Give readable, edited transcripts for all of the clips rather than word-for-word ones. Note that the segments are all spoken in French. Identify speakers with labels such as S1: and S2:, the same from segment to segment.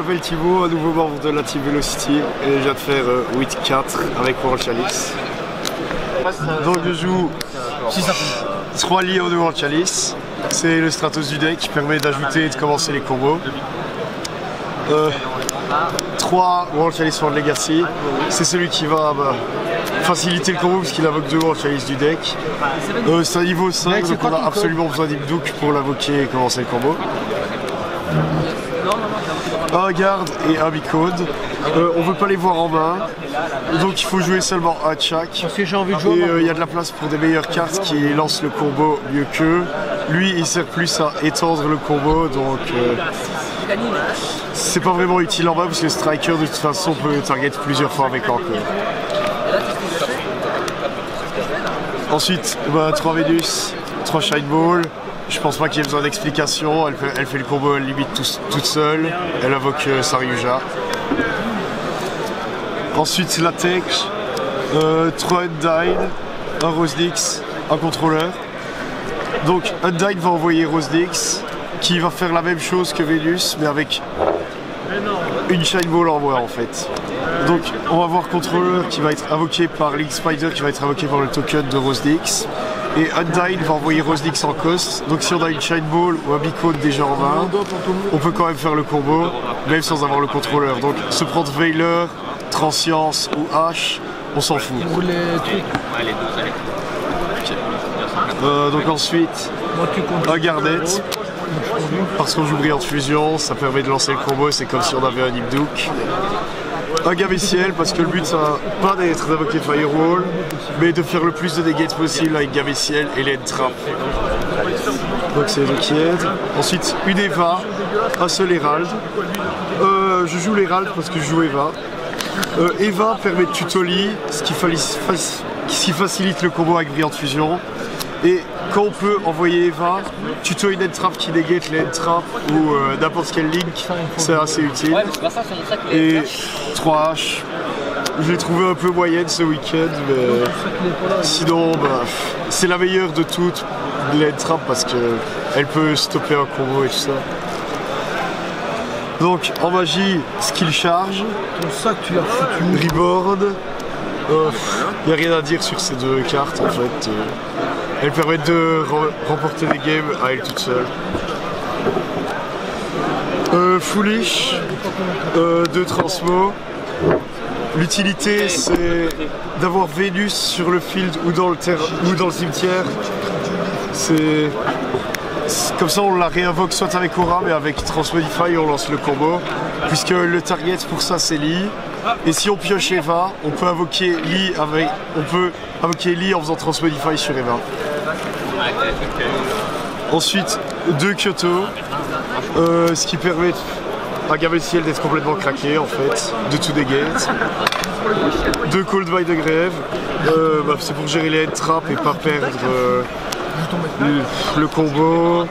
S1: m'appelle Thibaut, un nouveau membre de la Team Velocity et je viens de faire 8-4 avec World Chalice. Donc je joue 3 lits en World Chalice, c'est le Stratos du deck qui permet d'ajouter et de commencer les combos. 3 World Chalice World Legacy, c'est celui qui va faciliter le combo parce qu'il invoque 2 World Chalice du deck. C'est un niveau 5 donc on a absolument besoin d'Ibdouk pour l'invoquer et commencer le combo. Un garde et un bicode. On veut pas les voir en main, donc il faut jouer seulement un de chaque.
S2: Parce que j'ai envie de jouer.
S1: Et il y a de la place pour des meilleures cartes qui lancent le combo mieux qu'eux. Lui, il sert plus à étendre le combo, donc c'est pas vraiment utile en main parce que Striker de toute façon peut target plusieurs fois avec Encore. Ensuite, 3 Vénus, 3 Shine Ball. Je pense pas qu'il y ait besoin d'explication, elle fait le combo à la limite toute seule, elle invoque Saryuja. Ensuite la tech, 3 Undyne, un Rosedix, un contrôleur. Donc Undyne va envoyer Rosedix, qui va faire la même chose que Vénus, mais avec une Shine Ball en moins en fait. Donc on va voir contrôleur qui va être invoqué par Link Spider, qui va être invoqué par le token de Rosedix. Et Undyne va envoyer Rosedix en cost, donc si on a une Shine Ball ou un Bicode déjà en main, on peut quand même faire le combo, même sans avoir le contrôleur. Donc se prendre Veiler, Transcience ou H, on s'en fout. Donc ensuite, un Garnet, parce qu'on joue Brillante Fusion, ça permet de lancer le combo, c'est comme si on avait un Ibdouk. Un Gabessiel parce que le but ça va pas d'être d'invoquer Firewall, mais de faire le plus de dégâts possible avec Gabessiel et les Trap. Donc c'est eux qui aident. Ensuite une Eva, un seul Herald. Je joue l'Herald parce que je joue Eva. Eva permet de tutolie, ce qui facilite le combo avec Brillante Fusion. Et quand on peut envoyer Eva, tuto une Trap qui négate les Trap ou n'importe quel link, c'est assez utile. Et 3H, je l'ai trouvé un peu moyenne ce week-end, mais sinon c'est la meilleure de toutes les Trap parce qu'elle peut stopper un combo et tout ça. Donc en magie, skill charge, Reborn. Il n'y a rien à dire sur ces deux cartes en fait. Elles permettent de remporter des games à elle toute seule. Foolish, 2 transmo. L'utilité c'est d'avoir Vénus sur le field ou dans le cimetière. C'est comme ça on la réinvoque soit avec Aura mais avec Transmodify on lance le combo. Puisque le target pour ça c'est Lee. Et si on pioche Eva, on peut invoquer Lee en faisant Transmodify sur Eva. Ensuite 2 Kyoto, ce qui permet à Gabessiel d'être complètement craqué en fait, de tout dégate. 2 Cold by the Grave, c'est pour gérer les head traps et pas perdre le combo.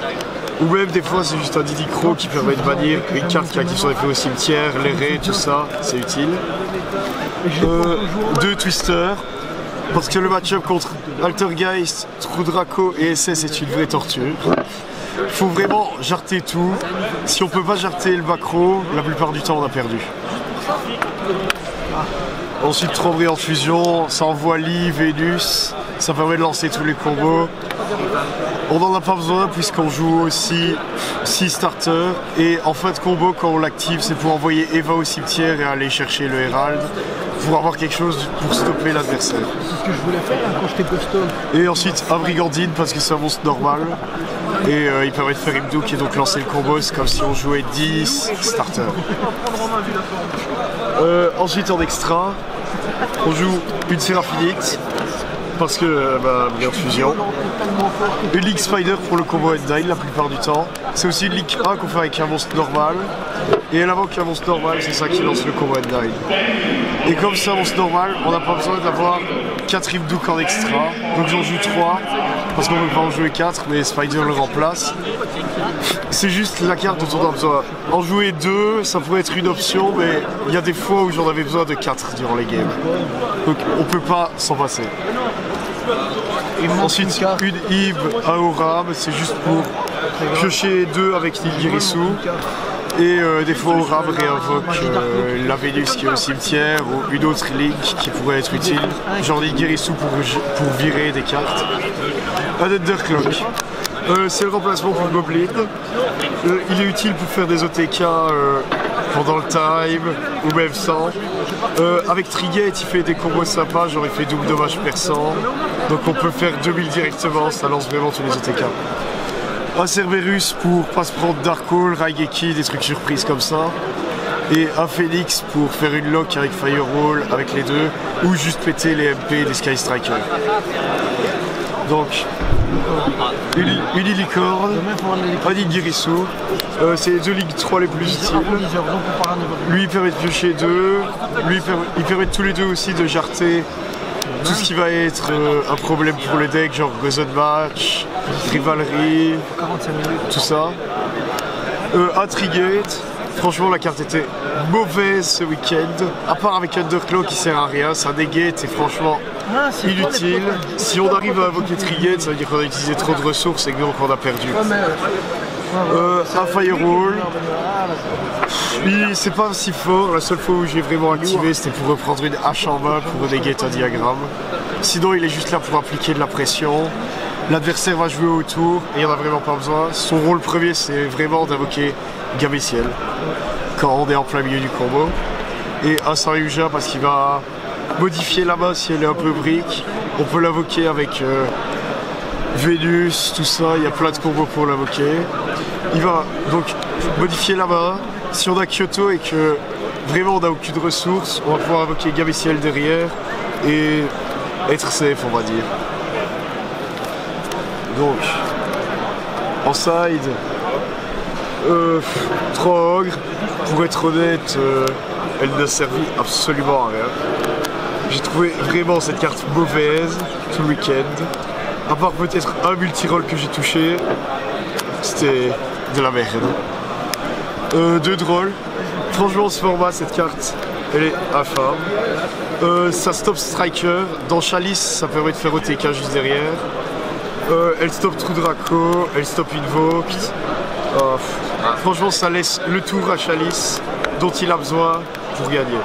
S1: Ou même des fois c'est juste un Diddy Crow qui permet de bannir une carte qui active son effet au cimetière, les raies, tout ça, c'est utile. 2 Twister, parce que le match-up contre Altergeist, True Draco et SS est une vraie torture. Faut vraiment jarter tout. Si on peut pas jarter le macro, la plupart du temps on a perdu. Ensuite 3 Brillante Fusion, ça envoie Lee, Vénus, ça permet de lancer tous les combos. On n'en a pas besoin puisqu'on joue aussi 6 starters et en fin de combo quand on l'active c'est pour envoyer Eva au cimetière et aller chercher le Herald pour avoir quelque chose pour stopper l'adversaire.
S2: C'est ce que je voulais faire quand j'étais costaud. Et
S1: ensuite un Brigandine parce que c'est un monstre normal et il permet de faire Ibdouk et donc lancer le combo, c'est comme si on jouait 10 starters. Ensuite en extra, on joue une Séraphinite parce que Brillante Fusion. Une Link Spider pour le combo Undyne la plupart du temps. C'est aussi une Link 1 qu'on fait avec un monstre normal. Et elle invoque un monstre normal, c'est ça qui lance le combo Undyne. Et comme c'est un monstre normal, on n'a pas besoin d'avoir 4 Ibdouk en extra. Donc j'en joue 3, parce qu'on ne peut pas en jouer 4, mais Spider le remplace. C'est juste la carte dont on a besoin. En jouer 2, ça pourrait être une option, mais il y a des fois où j'en avais besoin de 4 durant les games. Donc on peut pas s'en passer. Ensuite, une Eve à Aura, c'est juste pour piocher 2 avec Nilgirisu. Et des fois Orabe réinvoque la Vénus qui est au cimetière ou une autre ligue qui pourrait être utile. Genre Nigirisu pour virer des cartes. Un Underclock. C'est le remplacement pour Goblin. Il est utile pour faire des OTK pendant le time ou même sans. Avec Trigate, il fait des combos sympas, genre il fait double dommage perçant. Donc on peut faire 2000 directement, ça lance vraiment tous les OTK. Un Cerberus pour pas se prendre Dark Hole, Raigeki, des trucs surprises comme ça. Et un Phoenix pour faire une lock avec Firewall, avec les deux, ou juste péter les MP des Sky Striker. Donc, une Illicorne, un Nigirisu, c'est les deux Ligues 3 les plus utiles. Lui il permet de piocher 2, lui il permet tous les deux aussi de jarter tout ce qui va être un problème pour le deck, genre Reason Match, Rivalry, tout ça. Un Trigate, franchement la carte était mauvaise ce week-end, à part avec Underclaw qui sert à rien, ça negate et franchement inutile. Si on arrive à invoquer Trigate, ça veut dire qu'on a utilisé trop de ressources et que donc on a perdu. Un Firewall, lui c'est pas si fort, la seule fois où j'ai vraiment activé c'était pour reprendre une hache en main pour negate un diagramme. Sinon il est juste là pour appliquer de la pression. L'adversaire va jouer autour et il n'y en a vraiment pas besoin. Son rôle premier c'est vraiment d'invoquer Gabessiel quand on est en plein milieu du combo. Et un Saryuja parce qu'il va modifier la main si elle est un peu brique. On peut l'invoquer avec Vénus, tout ça, il y a plein de combos pour l'invoquer. Il va donc modifier la main. Si on a Kyoto et que vraiment on n'a aucune ressource, on va pouvoir invoquer Gabessiel derrière et être safe on va dire. Donc, en side, 3 ogres, pour être honnête, elle n'a servi absolument à rien. J'ai trouvé vraiment cette carte mauvaise tout le week-end. À part peut-être un multi-roll que j'ai touché, c'était de la merde. 2 drôles. Franchement, ce format, cette carte, elle est infâme. Ça stop Striker. Dans Chalice, ça permet de faire OTK juste derrière. Elle stop True Draco, elle stop Invoked. Franchement, ça laisse le tour à Chalice dont il a besoin pour gagner.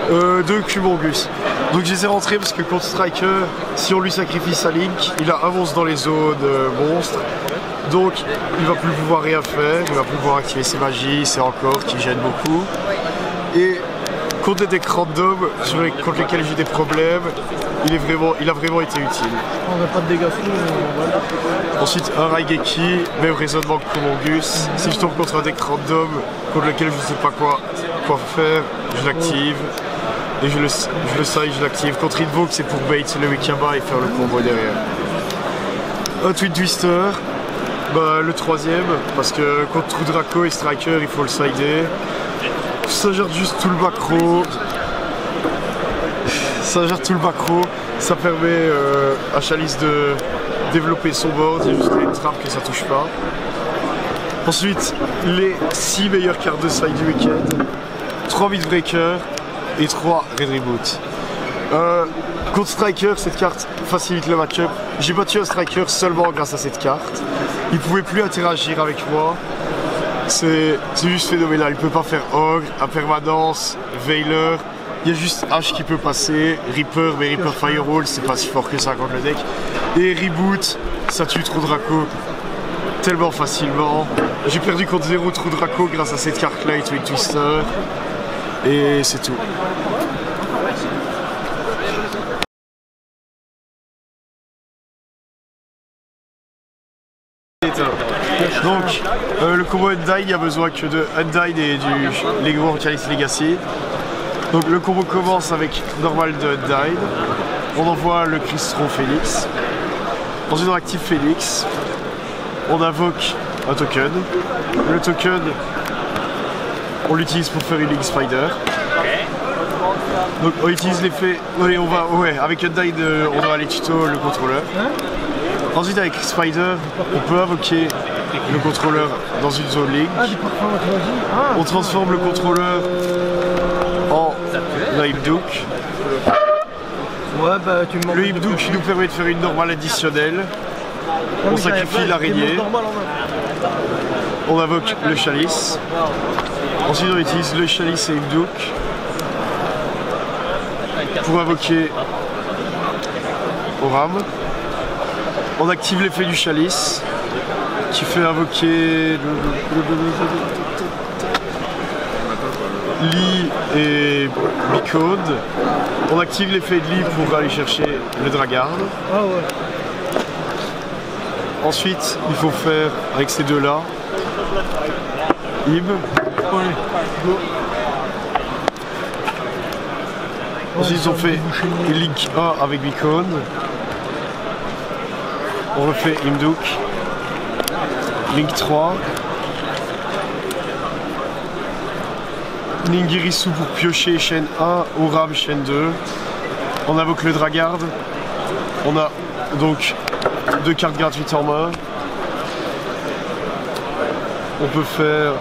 S1: 2 Kumongus. Donc je les ai rentrés parce que contre Striker, si on lui sacrifie sa Link, il a un monstre dans les zones monstres. Donc il va plus pouvoir rien faire, il va plus pouvoir activer ses magies, ses encore qui gênent beaucoup. Et contre des decks random contre lesquels j'ai des problèmes, il a vraiment été utile.
S2: On n'a pas de dégâts fous, voilà.
S1: Ensuite un Raigeki, même raisonnement que Kumongus. Si je tombe contre un deck random contre lequel je ne sais pas quoi faire, je l'active. Et je le sais, je l'active. Contre Invoke, c'est pour bait le Wikaba et faire le combo derrière. Un Twin Twister, bah, le troisième, parce que contre True Draco et Striker, il faut le sider. Ça gère juste tout le macro. Ça permet à Chalice de développer son board, il y a juste les trappes que ça touche pas. Ensuite, les 6 meilleures cartes de side du week-end. 3 Midbreaker et 3 Red Reboot. Contre Striker, cette carte facilite le match-up. J'ai battu un Striker seulement grâce à cette carte. Il pouvait plus interagir avec moi. C'est juste phénoménal. Il peut pas faire Ogre, à permanence, Veiler. Il y a juste H qui peut passer, Reaper, mais Reaper Firewall, c'est pas si fort que ça contre le deck. Et Reboot, ça tue True Draco tellement facilement. J'ai perdu contre 0 True Draco grâce à cette carte-là et Twin Twister. Et c'est tout. Donc, le combo Undyne, il y a besoin que de Undyne et du Lego Chalice Legacy. Donc le combo commence avec normal de Undyne. On envoie le Crystron Phoenix. Ensuite on active Phoenix. On invoque un token. Le token, on l'utilise pour faire une Link Spider. Donc on utilise l'effet. Oui, on va. Ouais, avec Undyne, on aura les tutos, le contrôleur. Ensuite avec Spider, on peut invoquer le contrôleur dans une zone Link. On transforme le contrôleur en Hipduke.
S2: Ouais, bah,
S1: le Hipduke nous permet de faire une normale additionnelle. On sacrifie l'araignée. on invoque le chalice. Ensuite on utilise le chalice et Imduk pour invoquer Oram. On active l'effet du chalice qui fait invoquer Lee et Bicode. On active l'effet de Lee pour aller chercher le Dragard.
S2: Ah ouais.
S1: Ensuite, il faut faire avec ces deux-là Ib. Ensuite, on fait Link 1 avec Bicode. On refait Imduk. Link 3. Ningirisu pour piocher chaîne 1, Oram chaîne 2. On invoque le Dragard. On a donc 2 cartes gratuites en main. On peut faire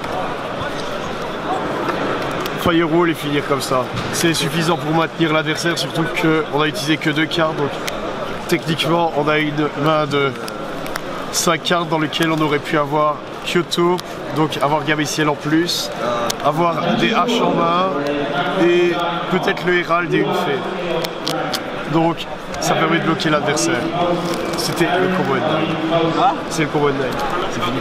S1: Firewall et finir comme ça. C'est suffisant pour maintenir l'adversaire, surtout qu'on a utilisé que 2 cartes. Donc techniquement, on a une main de 5 cartes dans lesquelles on aurait pu avoir Kyoto, donc avoir Gabessiel en plus, avoir des haches en main et peut-être le Hérald et une fée. Donc ça permet de bloquer l'adversaire. C'était le combo End. C'est le combo End. C'est fini.